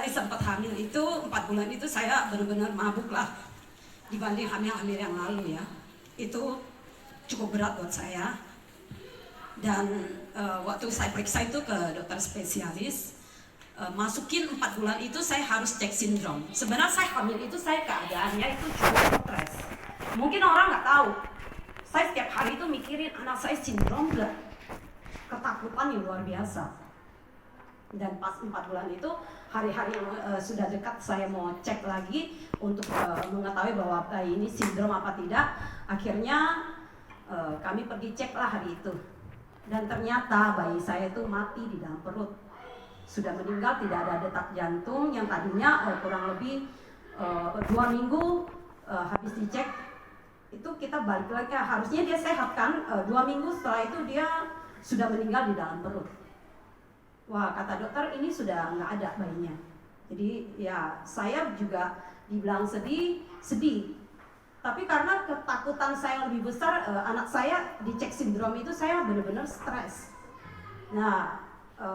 saya sempat hamil itu 4 bulan itu saya benar-benar mabuk lah dibanding hamil-hamil yang lalu ya. Itu cukup berat buat saya. Dan waktu saya periksa itu ke dokter spesialis, masukin 4 bulan itu saya harus cek sindrom. Sebenarnya saya hamil itu saya keadaannya itu cukup stres. Mungkin orang nggak tahu. Saya setiap hari itu mikirin anak saya sindrom nggak, ketakutan yang luar biasa. Dan pas 4 bulan itu hari-hari yang sudah dekat saya mau cek lagi untuk mengetahui bahwa ini sindrom apa tidak. Akhirnya kami pergi cek lah hari itu. Dan ternyata bayi saya itu mati di dalam perut. Sudah meninggal, tidak ada detak jantung yang tadinya kurang lebih 2 minggu habis dicek. Itu kita balik lagi, harusnya dia sehat kan, 2 minggu setelah itu dia sudah meninggal di dalam perut. Wah, kata dokter ini sudah nggak ada bayinya. Jadi ya saya juga dibilang sedih. Tapi karena ketakutan saya lebih besar, anak saya dicek sindrom itu saya benar-benar stres. Nah,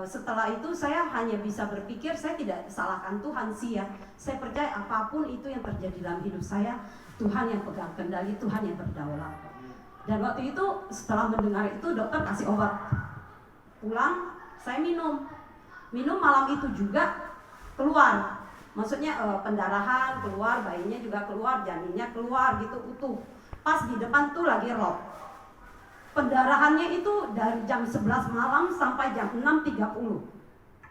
setelah itu saya hanya bisa berpikir, saya tidak salahkan Tuhan sih ya. Saya percaya apapun itu yang terjadi dalam hidup saya, Tuhan yang pegang kendali, Tuhan yang berdaulat. Dan waktu itu setelah mendengar itu dokter kasih obat. Pulang saya minum malam itu juga keluar, maksudnya pendarahan keluar, bayinya juga keluar, janinnya keluar gitu utuh. Pas di depan tuh lagi rob, pendarahannya itu dari jam 11 malam sampai jam 6.30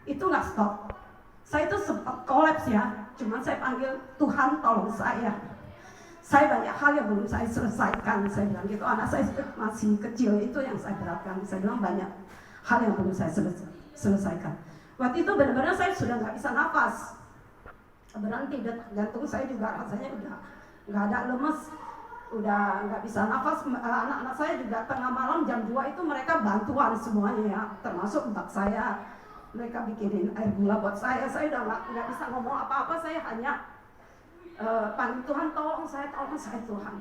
itu nggak stop. Saya itu sempat kolaps ya, cuman saya panggil Tuhan tolong saya banyak hal yang belum saya selesaikan. Saya bilang gitu, anak saya masih kecil, itu yang saya beratkan. Saya bilang banyak hal yang belum saya selesaikan. Waktu itu benar-benar saya sudah nggak bisa nafas, berhenti, jantung saya juga rasanya udah nggak ada, lemes, udah nggak bisa nafas. Anak-anak saya juga tengah malam jam 2 itu mereka bantuan semuanya ya, termasuk mbak saya, mereka bikinin air gula buat saya udah nggak bisa ngomong apa-apa, saya hanya panggil Tuhan, tolong saya Tuhan.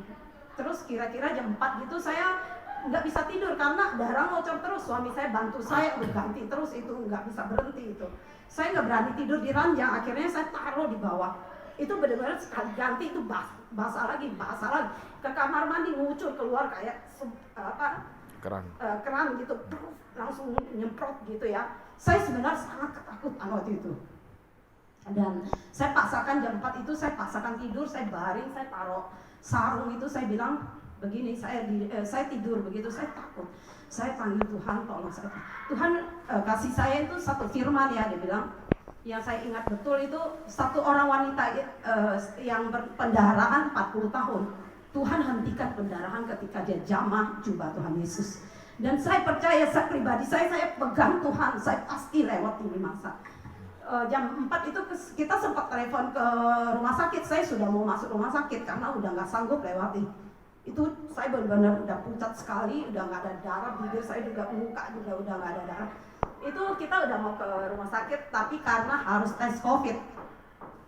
Terus kira-kira jam 4 gitu saya nggak bisa tidur karena darah ngocor terus. Suami saya bantu saya berganti terus, itu nggak bisa berhenti itu. Saya nggak berani tidur di ranjang, akhirnya saya taruh di bawah. Itu benar-benar sekali ganti itu basah lagi ke kamar mandi, ngucur keluar kayak keran gitu, langsung nyemprot gitu ya. Saya sebenarnya sangat ketakutan waktu itu. Dan saya paksakan jam 4 itu saya paksakan tidur, saya baring, saya taruh sarung itu, saya bilang begini, saya tidur begitu, saya takut. Saya panggil Tuhan, tolong saya. Tuhan kasih saya itu satu firman ya, dia bilang, yang saya ingat betul itu satu orang wanita yang berpendarahan 40 tahun. Tuhan hentikan pendarahan ketika dia jamah jubah Tuhan Yesus. Dan saya percaya, saya pribadi, saya pegang Tuhan, saya pasti lewat ini masa. Jam 4 itu kita sempat telepon ke rumah sakit, saya sudah mau masuk rumah sakit karena udah nggak sanggup lewati. Itu saya benar-benar udah pucat sekali, udah nggak ada darah, bibir saya juga, muka juga udah nggak ada darah. Itu kita udah mau ke rumah sakit, tapi karena harus tes COVID.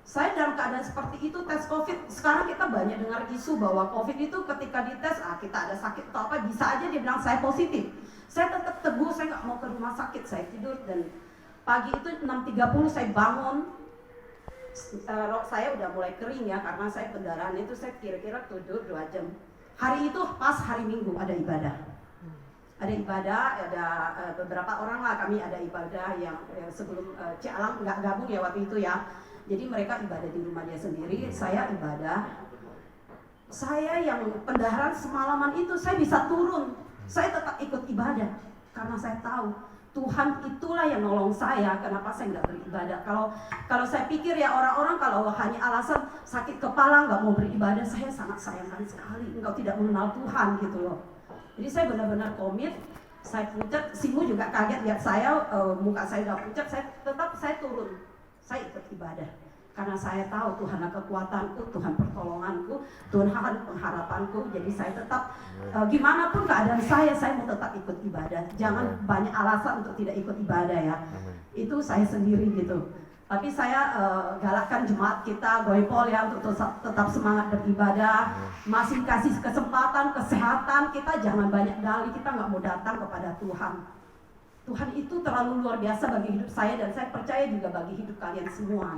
Saya dalam keadaan seperti itu tes COVID. Sekarang kita banyak dengar isu bahwa COVID itu ketika dites, kita ada sakit atau apa, bisa aja dia bilang saya positif. Saya tetap teguh, saya nggak mau ke rumah sakit, saya tidur. Dan pagi itu 6.30 saya bangun, rok saya udah mulai kering ya, karena saya pendarahan itu saya kira-kira tidur 2 jam. Hari itu pas hari Minggu ada ibadah. Ada beberapa orang lah, kami ada ibadah yang sebelum Cialang nggak gabung ya waktu itu ya. Jadi mereka ibadah di rumah dia sendiri, saya ibadah. Saya yang pendarahan semalaman itu saya bisa turun, saya tetap ikut ibadah karena saya tahu Tuhan itulah yang nolong saya. Kenapa saya nggak beribadah? Kalau saya pikir ya orang-orang kalau hanya alasan sakit kepala nggak mau beribadah, saya sangat sayangkan sekali. Engkau tidak mengenal Tuhan gitu loh. Jadi saya benar-benar komit. Saya pucat, Simu juga kaget lihat saya, muka saya udah pucat. Saya turun, saya ikut ibadah. Karena saya tahu Tuhan adalah kekuatanku, Tuhan pertolonganku, Tuhan pengharapanku. Jadi saya tetap, gimana pun keadaan saya mau tetap ikut ibadah. Jangan banyak alasan untuk tidak ikut ibadah ya. Itu saya sendiri gitu. Tapi saya galakkan jemaat kita, Goipol ya, untuk tetap semangat beribadah. Masih kasih kesempatan, kesehatan, kita jangan banyak dalih, kita nggak mau datang kepada Tuhan. Tuhan itu terlalu luar biasa bagi hidup saya, dan saya percaya juga bagi hidup kalian semua.